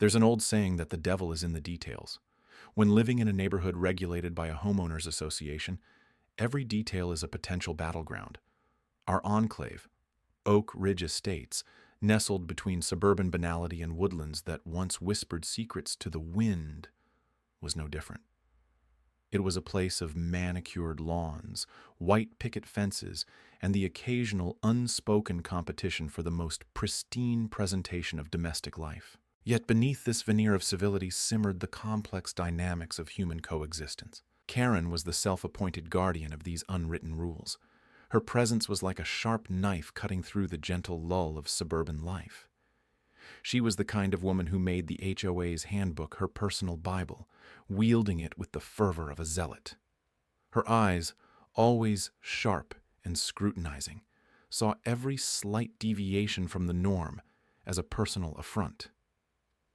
There's an old saying that the devil is in the details. When living in a neighborhood regulated by a homeowners association, every detail is a potential battleground. Our enclave, Oak Ridge Estates, nestled between suburban banality and woodlands that once whispered secrets to the wind, was no different. It was a place of manicured lawns, white picket fences, and the occasional unspoken competition for the most pristine presentation of domestic life. Yet beneath this veneer of civility simmered the complex dynamics of human coexistence. Karen was the self-appointed guardian of these unwritten rules. Her presence was like a sharp knife cutting through the gentle lull of suburban life. She was the kind of woman who made the HOA's handbook her personal Bible, wielding it with the fervor of a zealot. Her eyes, always sharp and scrutinizing, saw every slight deviation from the norm as a personal affront.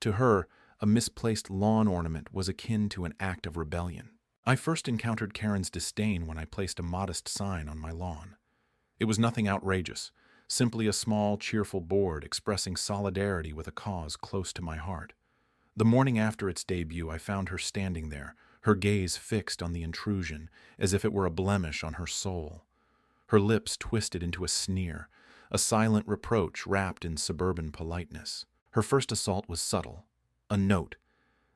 To her, a misplaced lawn ornament was akin to an act of rebellion. I first encountered Karen's disdain when I placed a modest sign on my lawn. It was nothing outrageous, simply a small, cheerful board expressing solidarity with a cause close to my heart. The morning after its debut, I found her standing there, her gaze fixed on the intrusion, as if it were a blemish on her soul. Her lips twisted into a sneer, a silent reproach wrapped in suburban politeness. Her first assault was subtle. A note,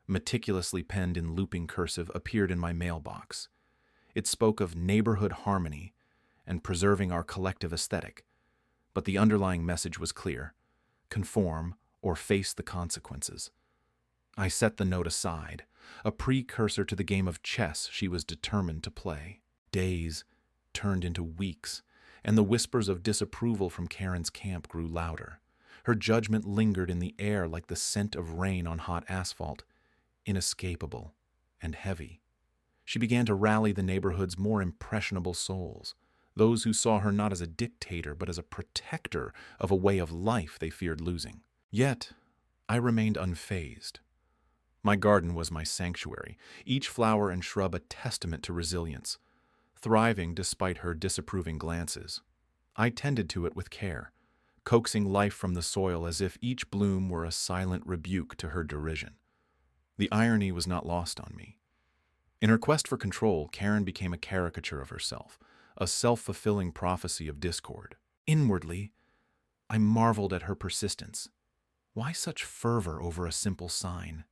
meticulously penned in looping cursive, appeared in my mailbox. It spoke of neighborhood harmony and preserving our collective aesthetic, but the underlying message was clear: conform or face the consequences. I set the note aside, a precursor to the game of chess she was determined to play. Days turned into weeks, and the whispers of disapproval from Karen's camp grew louder. Her judgment lingered in the air like the scent of rain on hot asphalt, inescapable and heavy. She began to rally the neighborhood's more impressionable souls, those who saw her not as a dictator but as a protector of a way of life they feared losing. Yet, I remained unfazed. My garden was my sanctuary, each flower and shrub a testament to resilience, thriving despite her disapproving glances. I tended to it with care, coaxing life from the soil as if each bloom were a silent rebuke to her derision. The irony was not lost on me. In her quest for control, Karen became a caricature of herself, a self-fulfilling prophecy of discord. Inwardly, I marveled at her persistence. Why such fervor over a simple sign?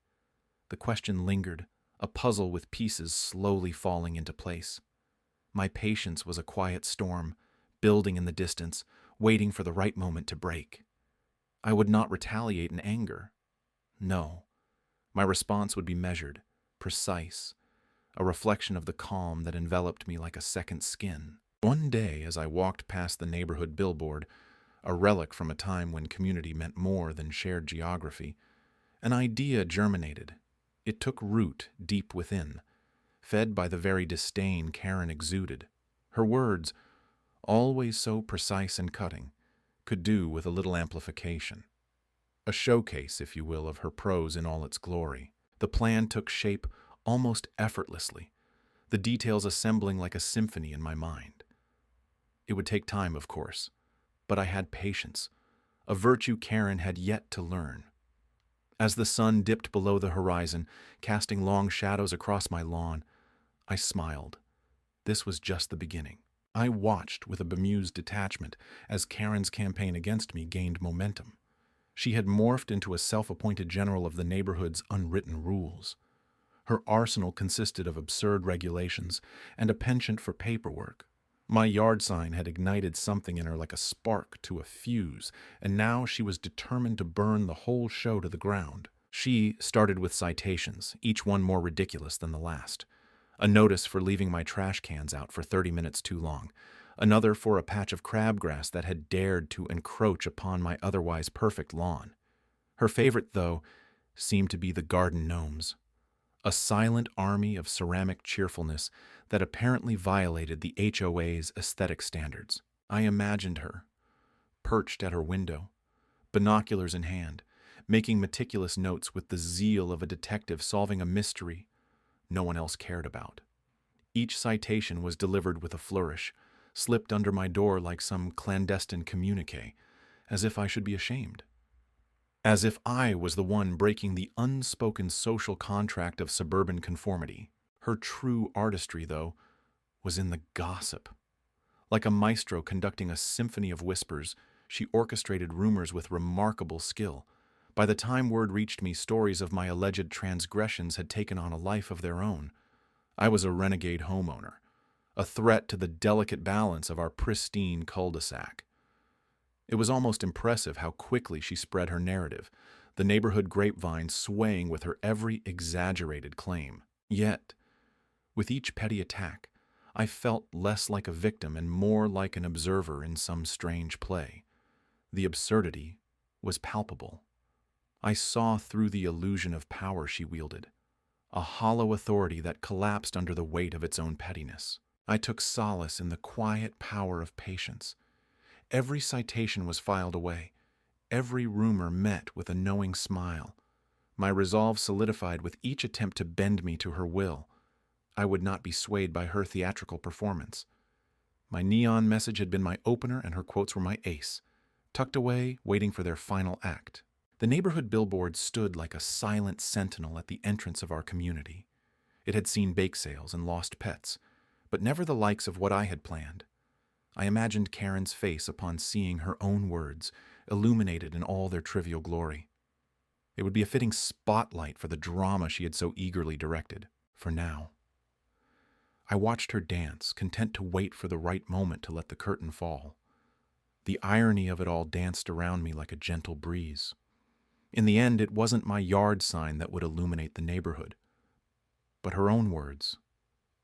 The question lingered, a puzzle with pieces slowly falling into place. My patience was a quiet storm, building in the distance, waiting for the right moment to break. I would not retaliate in anger. No. My response would be measured, precise, a reflection of the calm that enveloped me like a second skin. One day, as I walked past the neighborhood billboard, a relic from a time when community meant more than shared geography, an idea germinated. It took root deep within, fed by the very disdain Karen exuded. Her words, always so precise and cutting, could do with a little amplification. A showcase, if you will, of her prose in all its glory. The plan took shape almost effortlessly, the details assembling like a symphony in my mind. It would take time, of course, but I had patience, a virtue Karen had yet to learn. As the sun dipped below the horizon, casting long shadows across my lawn, I smiled. This was just the beginning. I watched with a bemused detachment as Karen's campaign against me gained momentum. She had morphed into a self-appointed general of the neighborhood's unwritten rules. Her arsenal consisted of absurd regulations and a penchant for paperwork. My yard sign had ignited something in her like a spark to a fuse, and now she was determined to burn the whole show to the ground. She started with citations, each one more ridiculous than the last. A notice for leaving my trash cans out for 30 minutes too long. Another for a patch of crabgrass that had dared to encroach upon my otherwise perfect lawn. Her favorite, though, seemed to be the garden gnomes, a silent army of ceramic cheerfulness that apparently violated the HOA's aesthetic standards. I imagined her, perched at her window, binoculars in hand, making meticulous notes with the zeal of a detective solving a mystery no one else cared about. Each citation was delivered with a flourish, slipped under my door like some clandestine communique, as if I should be ashamed. as if I was the one breaking the unspoken social contract of suburban conformity. Her true artistry, though, was in the gossip. Like a maestro conducting a symphony of whispers, she orchestrated rumors with remarkable skill. By the time word reached me, stories of my alleged transgressions had taken on a life of their own. I was a renegade homeowner, a threat to the delicate balance of our pristine cul-de-sac. It was almost impressive how quickly she spread her narrative, the neighborhood grapevine swaying with her every exaggerated claim. Yet, with each petty attack, I felt less like a victim and more like an observer in some strange play. The absurdity was palpable. I saw through the illusion of power she wielded, a hollow authority that collapsed under the weight of its own pettiness. I took solace in the quiet power of patience. Every citation was filed away, every rumor met with a knowing smile. My resolve solidified with each attempt to bend me to her will. I would not be swayed by her theatrical performance. My neon message had been my opener and her quotes were my ace, tucked away, waiting for their final act. The neighborhood billboard stood like a silent sentinel at the entrance of our community. It had seen bake sales and lost pets, but never the likes of what I had planned. I imagined Karen's face upon seeing her own words, illuminated in all their trivial glory. It would be a fitting spotlight for the drama she had so eagerly directed. For now, I watched her dance, content to wait for the right moment to let the curtain fall. The irony of it all danced around me like a gentle breeze. In the end, it wasn't my yard sign that would illuminate the neighborhood, but her own words,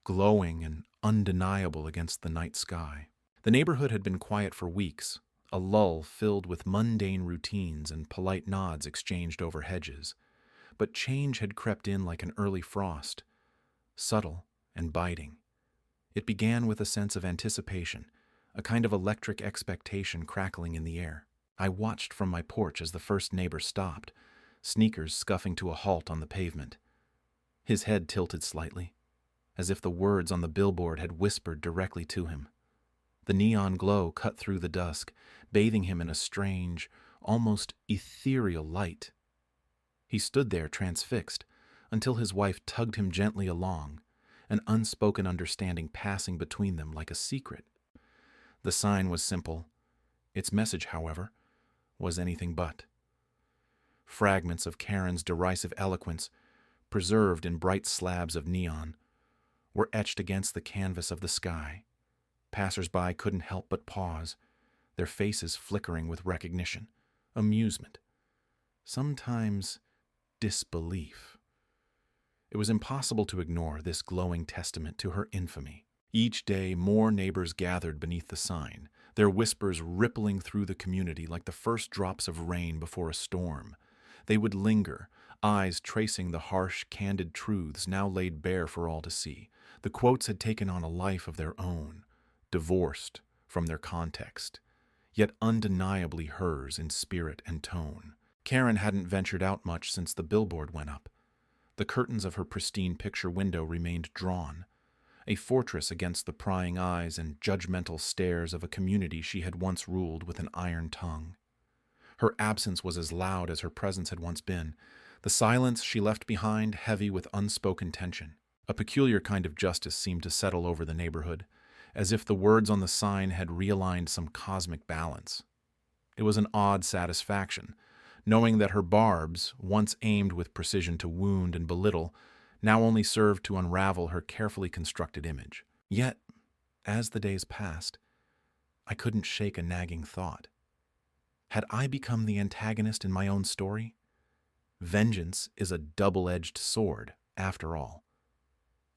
glowing and undeniable against the night sky. The neighborhood had been quiet for weeks, a lull filled with mundane routines and polite nods exchanged over hedges. But change had crept in like an early frost, subtle and biting. It began with a sense of anticipation, a kind of electric expectation crackling in the air. I watched from my porch as the first neighbor stopped, sneakers scuffing to a halt on the pavement. His head tilted slightly, as if the words on the billboard had whispered directly to him. The neon glow cut through the dusk, bathing him in a strange, almost ethereal light. He stood there transfixed, until his wife tugged him gently along, an unspoken understanding passing between them like a secret. The sign was simple. Its message, however, was anything but. Fragments of Karen's derisive eloquence, preserved in bright slabs of neon, were etched against the canvas of the sky. Passers-by couldn't help but pause, their faces flickering with recognition, amusement, sometimes disbelief. It was impossible to ignore this glowing testament to her infamy. Each day, more neighbors gathered beneath the sign, their whispers rippling through the community like the first drops of rain before a storm. They would linger, eyes tracing the harsh, candid truths now laid bare for all to see. The quotes had taken on a life of their own, divorced from their context, yet undeniably hers in spirit and tone. Karen hadn't ventured out much since the billboard went up. The curtains of her pristine picture window remained drawn, a fortress against the prying eyes and judgmental stares of a community she had once ruled with an iron tongue. Her absence was as loud as her presence had once been, the silence she left behind heavy with unspoken tension. A peculiar kind of justice seemed to settle over the neighborhood, as if the words on the sign had realigned some cosmic balance. It was an odd satisfaction, knowing that her barbs, once aimed with precision to wound and belittle, now only served to unravel her carefully constructed image. Yet, as the days passed, I couldn't shake a nagging thought. Had I become the antagonist in my own story? Vengeance is a double-edged sword, after all.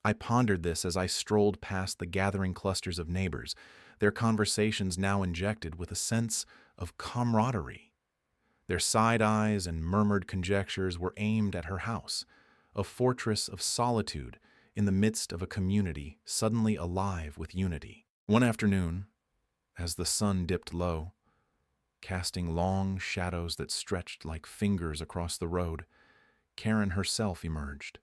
I pondered this as I strolled past the gathering clusters of neighbors, their conversations now injected with a sense of camaraderie. Their side eyes and murmured conjectures were aimed at her house, a fortress of solitude in the midst of a community suddenly alive with unity. One afternoon, as the sun dipped low, casting long shadows that stretched like fingers across the road, Karen herself emerged.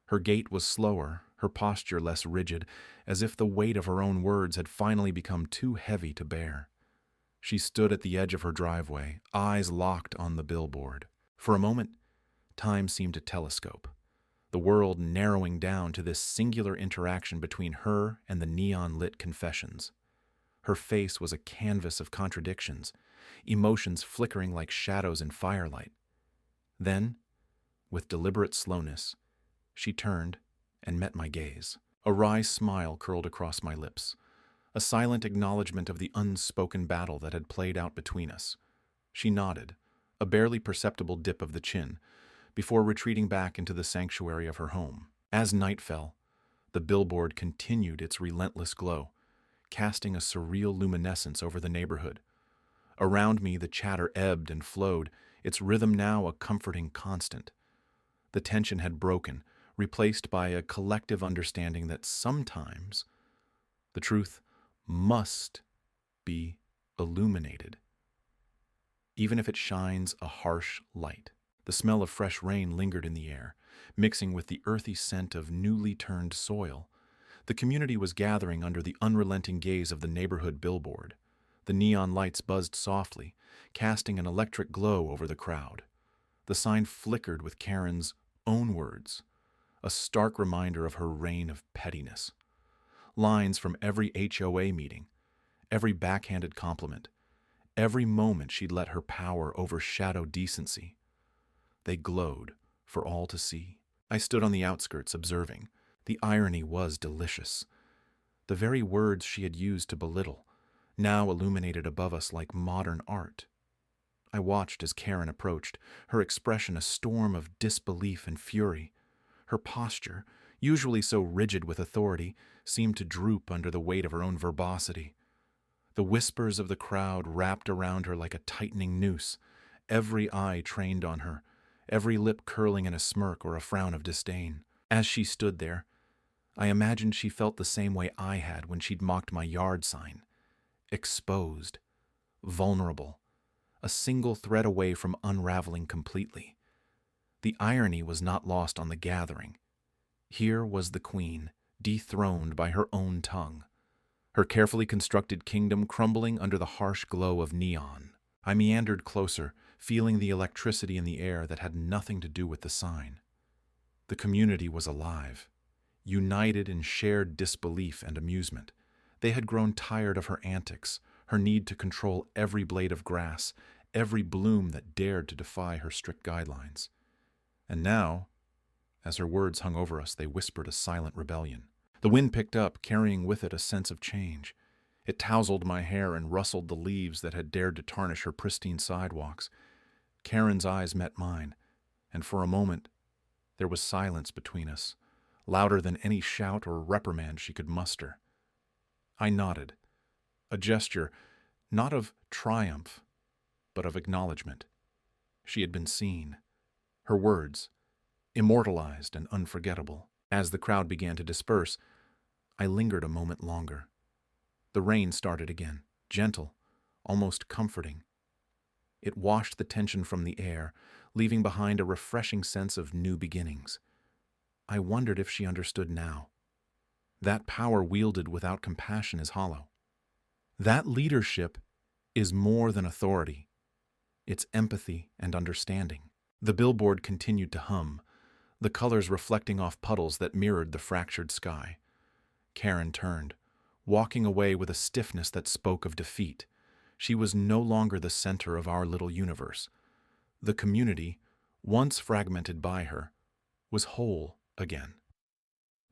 Her gait was slower, her posture less rigid, as if the weight of her own words had finally become too heavy to bear. She stood at the edge of her driveway, eyes locked on the billboard. For a moment, time seemed to telescope, the world narrowing down to this singular interaction between her and the neon-lit confessions. Her face was a canvas of contradictions, emotions flickering like shadows in firelight. Then, with deliberate slowness, she turned and met my gaze. A wry smile curled across my lips, a silent acknowledgement of the unspoken battle that had played out between us. She nodded, a barely perceptible dip of the chin, before retreating back into the sanctuary of her home. As night fell, the billboard continued its relentless glow, casting a surreal luminescence over the neighborhood. Around me, the chatter ebbed and flowed, its rhythm now a comforting constant. The tension had broken, replaced by a collective understanding that sometimes the truth must be illuminated, even if it shines a harsh light. The smell of fresh rain lingered in the air, mixing with the earthy scent of newly turned soil. The community was gathering under the unrelenting gaze of the neighborhood billboard. The neon lights buzzed softly, casting an electric glow over the crowd. The sign flickered with Karen's own words, a stark reminder of her reign of pettiness. Lines from every HOA meeting, every backhanded compliment, every moment she'd let her power overshadow decency. They glowed for all to see. I stood on the outskirts observing. The irony was delicious. The very words she had used to belittle, now illuminated above us like modern art. I watched as Karen approached, her expression a storm of disbelief and fury. Her posture, usually so rigid with authority, seemed to droop under the weight of her own verbosity. The whispers of the crowd wrapped around her like a tightening noose, every eye trained on her, every lip curling in a smirk or a frown of disdain. As she stood there, I imagined she felt the same way I had when she'd mocked my yard sign. Exposed, vulnerable, a single thread away from unraveling completely. The irony was not lost on the gathering. Here was the queen, dethroned by her own tongue, her carefully constructed kingdom crumbling under the harsh glow of neon. I meandered closer, feeling the electricity in the air that had nothing to do with the sign. The community was alive, united in shared disbelief and amusement. They had grown tired of her antics, her need to control every blade of grass, every bloom that dared to defy her strict guidelines. And now, as her words hung over us, they whispered a silent rebellion. The wind picked up, carrying with it a sense of change. It tousled my hair and rustled the leaves that had dared to tarnish her pristine sidewalks. Karen's eyes met mine, and for a moment there was silence between us, louder than any shout or reprimand she could muster. I nodded, a gesture not of triumph, but of acknowledgement. She had been seen. Her words, immortalized and unforgettable. As the crowd began to disperse, I lingered a moment longer. The rain started again, gentle, almost comforting. It washed the tension from the air, leaving behind a refreshing sense of new beginnings. I wondered if she understood now. That power wielded without compassion is hollow. That leadership is more than authority. It's empathy and understanding. The billboard continued to hum, the colors reflecting off puddles that mirrored the fractured sky. Karen turned, walking away with a stiffness that spoke of defeat. She was no longer the center of our little universe. The community, once fragmented by her, was whole again.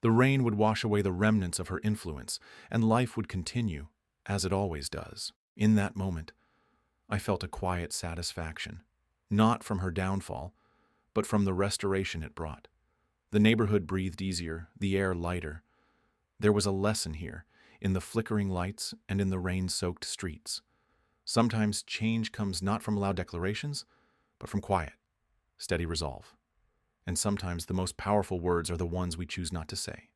The rain would wash away the remnants of her influence, and life would continue, as it always does. In that moment, I felt a quiet satisfaction, not from her downfall, but from the restoration it brought. The neighborhood breathed easier, the air lighter. There was a lesson here, in the flickering lights and in the rain-soaked streets. Sometimes change comes not from loud declarations, but from quiet, steady resolve. And sometimes the most powerful words are the ones we choose not to say.